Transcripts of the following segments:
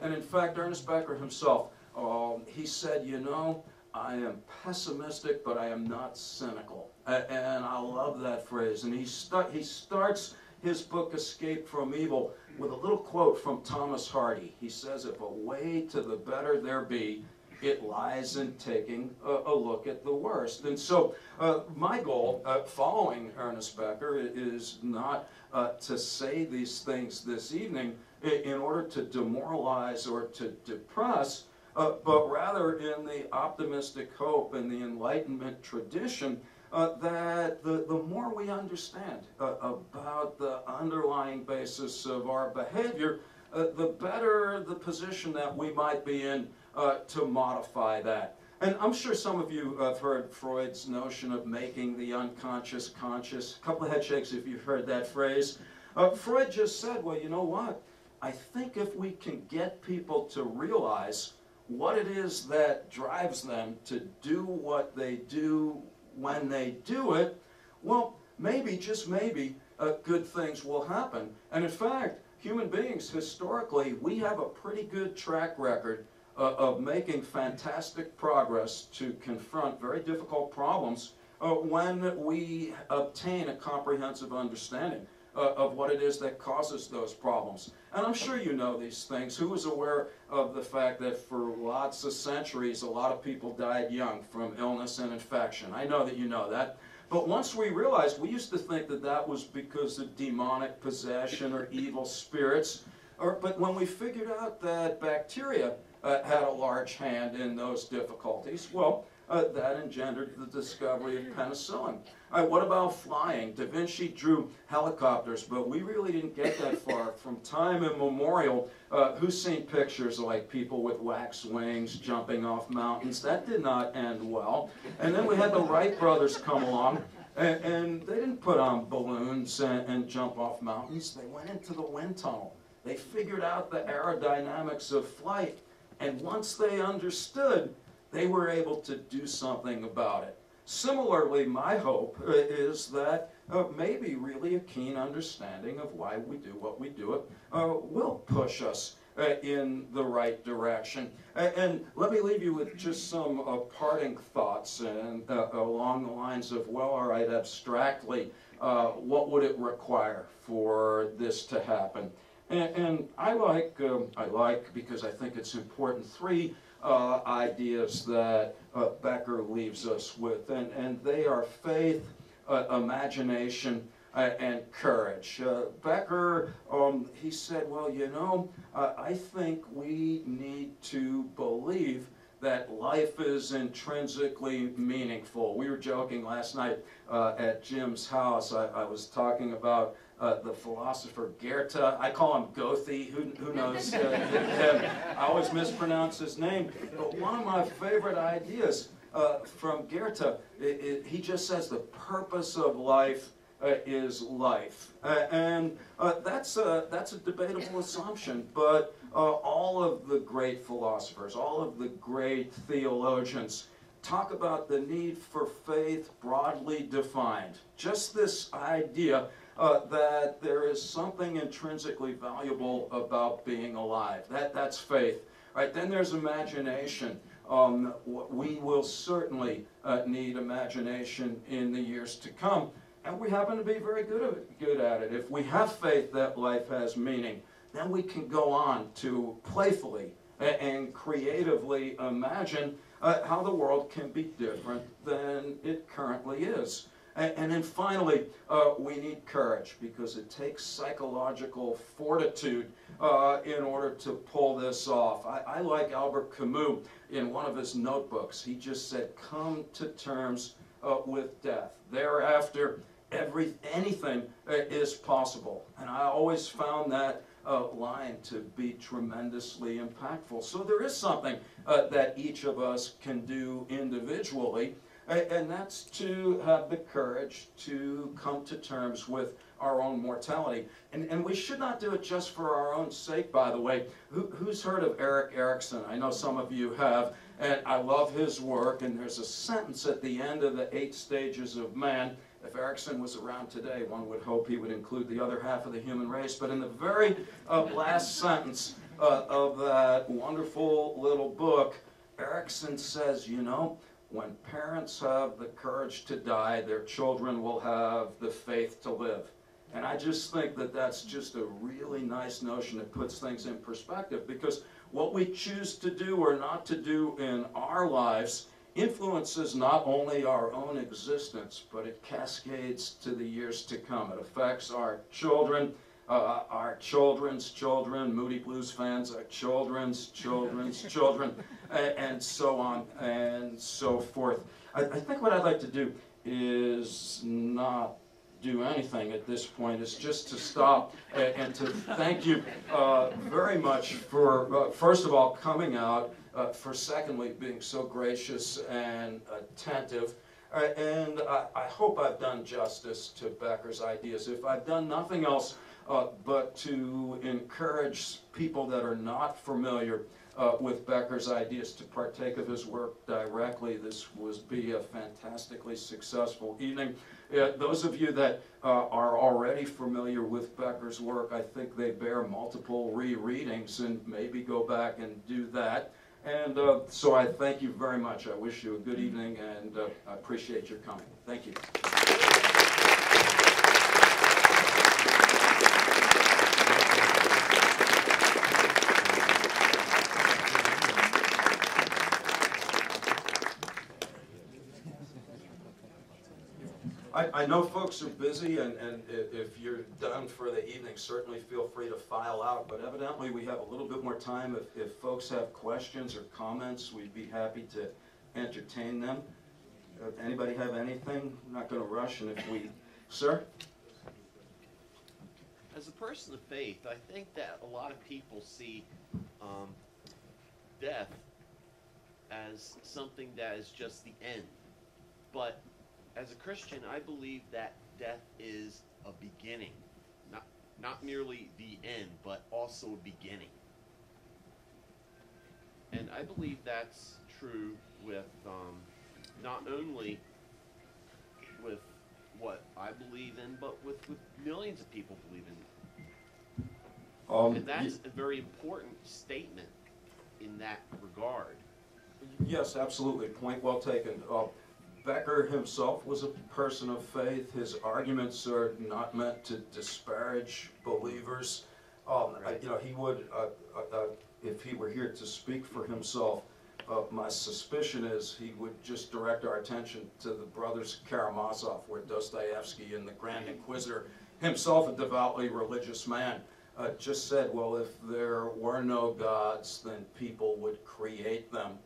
And in fact, Ernest Becker himself, he said, you know, I am pessimistic, but I am not cynical. And I love that phrase. And he starts his book, Escape from Evil, with a little quote from Thomas Hardy. He says, if a way to the better there be, it lies in taking a look at the worst. And so my goal, following Ernest Becker, is not to say these things this evening in order to demoralize or to depress, but rather in the optimistic hope and the Enlightenment tradition that the more we understand about the underlying basis of our behavior, the better the position that we might be in to modify that. And I'm sure some of you have heard Freud's notion of making the unconscious conscious. A couple of head shakes if you've heard that phrase. Freud just said, well, you know what? I think if we can get people to realize what it is that drives them to do what they do when they do it, well, maybe, just maybe, good things will happen. And in fact, human beings, historically, we have a pretty good track record of making fantastic progress to confront very difficult problems when we obtain a comprehensive understanding of what it is that causes those problems. And I'm sure you know these things. Who is aware of the fact that for lots of centuries, a lot of people died young from illness and infection? I know that you know that. But once we realized, we used to think that that was because of demonic possession or evil spirits. But when we figured out that bacteria had a large hand in those difficulties, well, that engendered the discovery of penicillin. What about flying? Da Vinci drew helicopters, but we really didn't get that far. From time immemorial, who's seen pictures like people with wax wings jumping off mountains? That did not end well. And then we had the Wright brothers come along, and they didn't put on balloons and jump off mountains. They went into the wind tunnel. They figured out the aerodynamics of flight, and once they understood, they were able to do something about it. Similarly, my hope is that maybe really a keen understanding of why we do what we do will push us in the right direction. And let me leave you with just some parting thoughts and along the lines of, well, all right, abstractly, what would it require for this to happen? And I like, because I think it's important, three ideas that Becker leaves us with, and they are faith, imagination, and courage. Becker, he said, well, you know, I think we need to believe that life is intrinsically meaningful. We were joking last night at Jim's house. I was talking about the philosopher Goethe. I call him Goethe. Who knows? I always mispronounce his name. But one of my favorite ideas from Goethe, he just says the purpose of life is life. And that's a debatable assumption, but all of the great philosophers, all of the great theologians talk about the need for faith broadly defined. Just this idea that there is something intrinsically valuable about being alive. That's faith. Right? Then there's imagination. We will certainly need imagination in the years to come, and we happen to be very good at it. If we have faith that life has meaning, then we can go on to playfully and creatively imagine how the world can be different than it currently is. And then finally, we need courage, because it takes psychological fortitude in order to pull this off. I like Albert Camus in one of his notebooks. He just said, come to terms with death. Thereafter, anything is possible. And I always found that line to be tremendously impactful. So there is something that each of us can do individually, and that's to have the courage to come to terms with our own mortality. And we should not do it just for our own sake, by the way. Who's heard of Erik Erikson? I know some of you have, and I love his work, and there's a sentence at the end of the 8 Stages of Man. If Erikson was around today, one would hope he would include the other half of the human race. But in the very last sentence, of that wonderful little book, Erickson says, you know, when parents have the courage to die, their children will have the faith to live. And I just think that that's just a really nice notion that puts things in perspective, because what we choose to do or not to do in our lives influences not only our own existence, but it cascades to the years to come. It affects our children, our children's children, Moody Blues fans, our children's children's children, and so on and so forth. I think what I'd like to do is not do anything at this point. Is just to stop and to thank you very much for, first of all, coming out, for secondly, being so gracious and attentive. And I hope I've done justice to Becker's ideas. If I've done nothing else but to encourage people that are not familiar with Becker's ideas to partake of his work directly, this will be a fantastically successful evening. Those of you that are already familiar with Becker's work, I think they bear multiple rereadings, and maybe go back and do that. And so I thank you very much. I wish you a good evening, and I appreciate your coming. Thank you. I know folks are busy, and if you're done for the evening, certainly feel free to file out. But evidently we have a little bit more time. If folks have questions or comments, we'd be happy to entertain them. Anybody have anything? I'm not going to rush, and if we... Sir? As a person of faith, I think that a lot of people see death as something that is just the end. But as a Christian, I believe that death is a beginning. Not merely the end, but also a beginning. And I believe that's true with not only with what I believe in, but with millions of people believe in. And that's a very important statement in that regard. Yes, absolutely. Point well taken. Becker himself was a person of faith. His arguments are not meant to disparage believers. You know, he would, if he were here to speak for himself, my suspicion is he would just direct our attention to the brothers Karamazov, where Dostoevsky and the Grand Inquisitor, himself a devoutly religious man, just said, well, if there were no gods, then people would create them.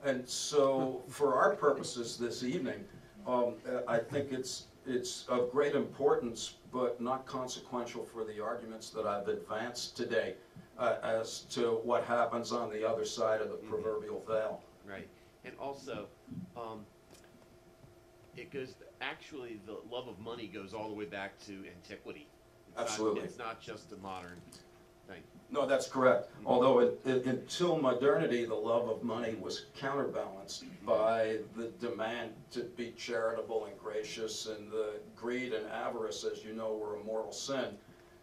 And so, for our purposes this evening, I think it's of great importance, but not consequential for the arguments that I've advanced today as to what happens on the other side of the proverbial veil. Right. And also, it goes, actually, the love of money goes all the way back to antiquity. Absolutely. It's not just a modern thing. No, that's correct. Although until modernity, the love of money was counterbalanced by the demand to be charitable and gracious, and the greed and avarice, as you know, were a mortal sin.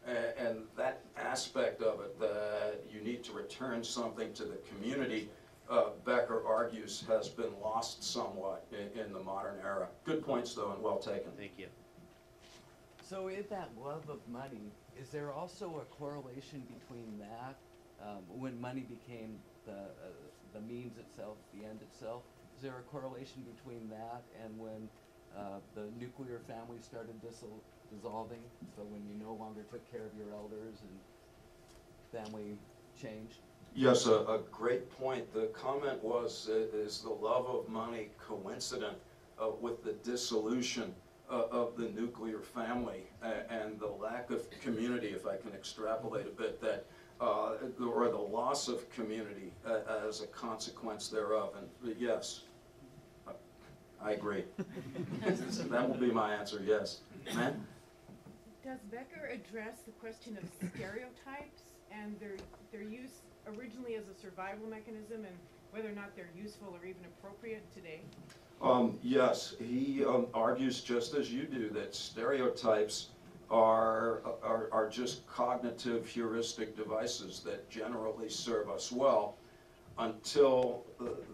And that aspect of it, that you need to return something to the community, Becker argues, has been lost somewhat in the modern era. Good points, though, and well taken. Thank you. So in that love of money, is there also a correlation between that, when money became the means itself, the end itself? Is there a correlation between that and when the nuclear family started dissolving? So when you no longer took care of your elders and family changed? Yes, a great point. The comment was, is the love of money coincident with the dissolution of the nuclear family and the lack of community, if I can extrapolate a bit, that or the loss of community as a consequence thereof? And yes, I agree. That will be my answer, yes. Ma'am? Does Becker address the question of stereotypes and their use originally as a survival mechanism, and whether or not they're useful or even appropriate today? Yes, he argues, just as you do, that stereotypes are just cognitive heuristic devices that generally serve us well until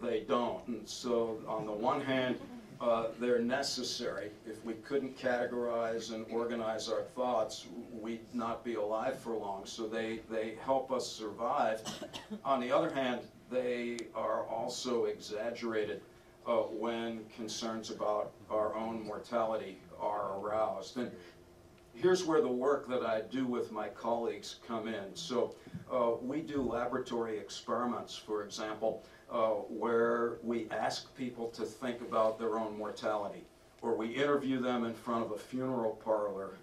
they don't. And so on the one hand, they're necessary. If we couldn't categorize and organize our thoughts, we'd not be alive for long. So they help us survive. On the other hand, they are also exaggerated when concerns about our own mortality are aroused. And here's where the work that I do with my colleagues come in. So we do laboratory experiments, for example, where we ask people to think about their own mortality, or we interview them in front of a funeral parlor,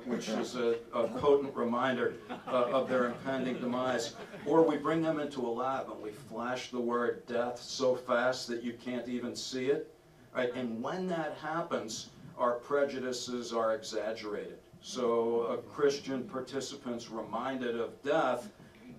which is a potent reminder of their impending demise, or we bring them into a lab and we flash the word death so fast that you can't even see it. Right? And when that happens, our prejudices are exaggerated. So Christian participants reminded of death,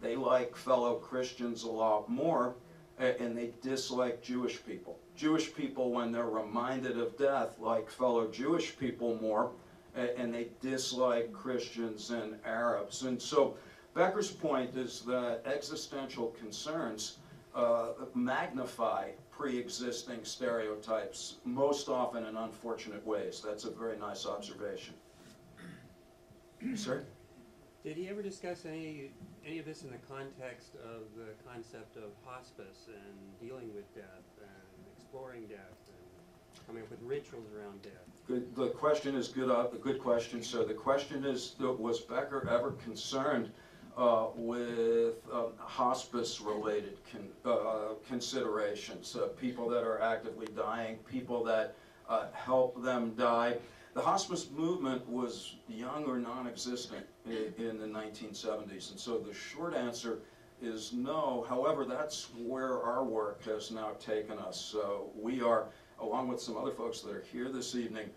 they like fellow Christians a lot more, and they dislike Jewish people. Jewish people, when they're reminded of death, like fellow Jewish people more, and they dislike Christians and Arabs. And so Becker's point is that existential concerns magnify pre-existing stereotypes, most often in unfortunate ways. That's a very nice observation. Sir? Did he ever discuss any of this in the context of the concept of hospice and dealing with death and exploring death and coming up with rituals around death? Good. The question is good. A good question, sir. The question is: was Becker ever concerned with hospice-related considerations? People that are actively dying, people that help them die. The hospice movement was young or non-existent in the 1970s, and so the short answer is no. However, that's where our work has now taken us. So we are, along with some other folks that are here this evening,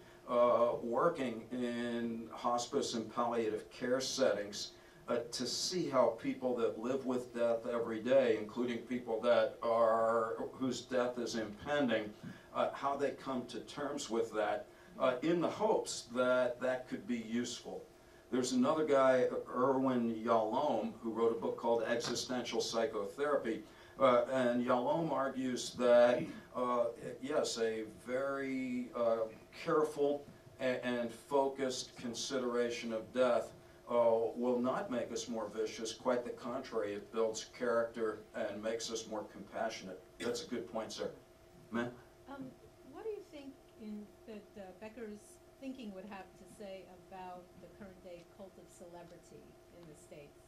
working in hospice and palliative care settings to see how people that live with death every day, including people that whose death is impending, how they come to terms with that, in the hopes that that could be useful. There's another guy, Erwin Yalom, who wrote a book called Existential Psychotherapy, and Yalom argues that, yes, a very careful and focused consideration of death will not make us more vicious. Quite the contrary, it builds character and makes us more compassionate. That's a good point, sir. Ma'am? What do you think that Becker's thinking would have to say about the current day cult of celebrity in the States?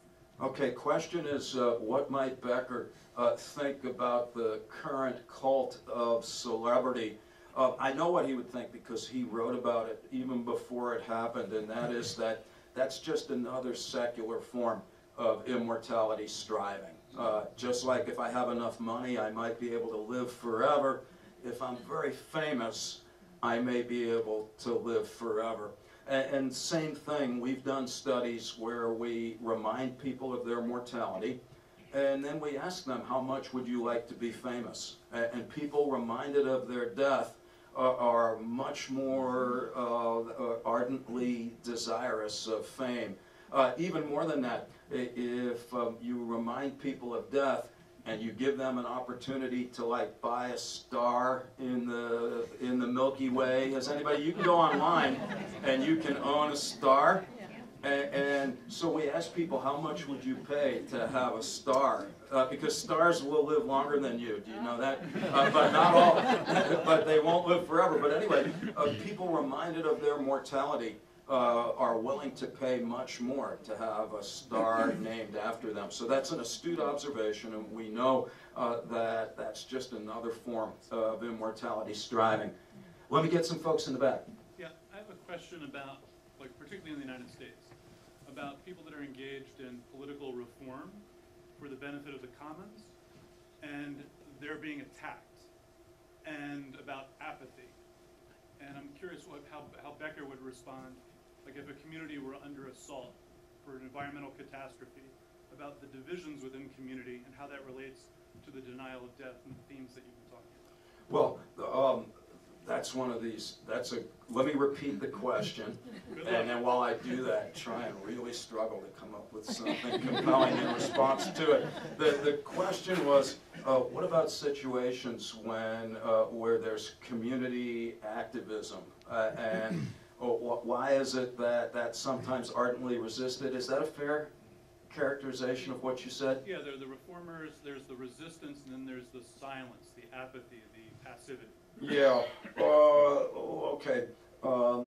Okay, question is, what might Becker think about the current cult of celebrity? I know what he would think because he wrote about it even before it happened, and that is that that's just another secular form of immortality striving. Just like if I have enough money, I might be able to live forever. If I'm very famous, I may be able to live forever. And same thing, we've done studies where we remind people of their mortality, and then we ask them, how much would you like to be famous? And people reminded of their death are much more ardently desirous of fame. Even more than that, if you remind people of death and you give them an opportunity to like buy a star in the Milky Way, has anybody, you can go online and you can own a star. And so we ask people, how much would you pay to have a star? Because stars will live longer than you. Do you know that? But not all. But they won't live forever. But anyway, people reminded of their mortality are willing to pay much more to have a star named after them. So that's an astute observation, and we know that that's just another form of immortality striving. Let me get some folks in the back. Yeah, I have a question about, like, particularly in the United States, about people that are engaged in political reform for the benefit of the commons, and they're being attacked, and about apathy. And I'm curious how Becker would respond, like if a community were under assault for an environmental catastrophe, about the divisions within community and how that relates to the denial of death and the themes that you've been talking about. Well, That's one of these, let me repeat the question, and then while I do that, try and really struggle to come up with something compelling in response to it. The question was, what about situations where there's community activism, and why is it that that's sometimes ardently resisted? Is that a fair characterization of what you said? Yeah, there are the reformers, there's the resistance, and then there's the silence, the apathy, the passivity. Yeah, okay.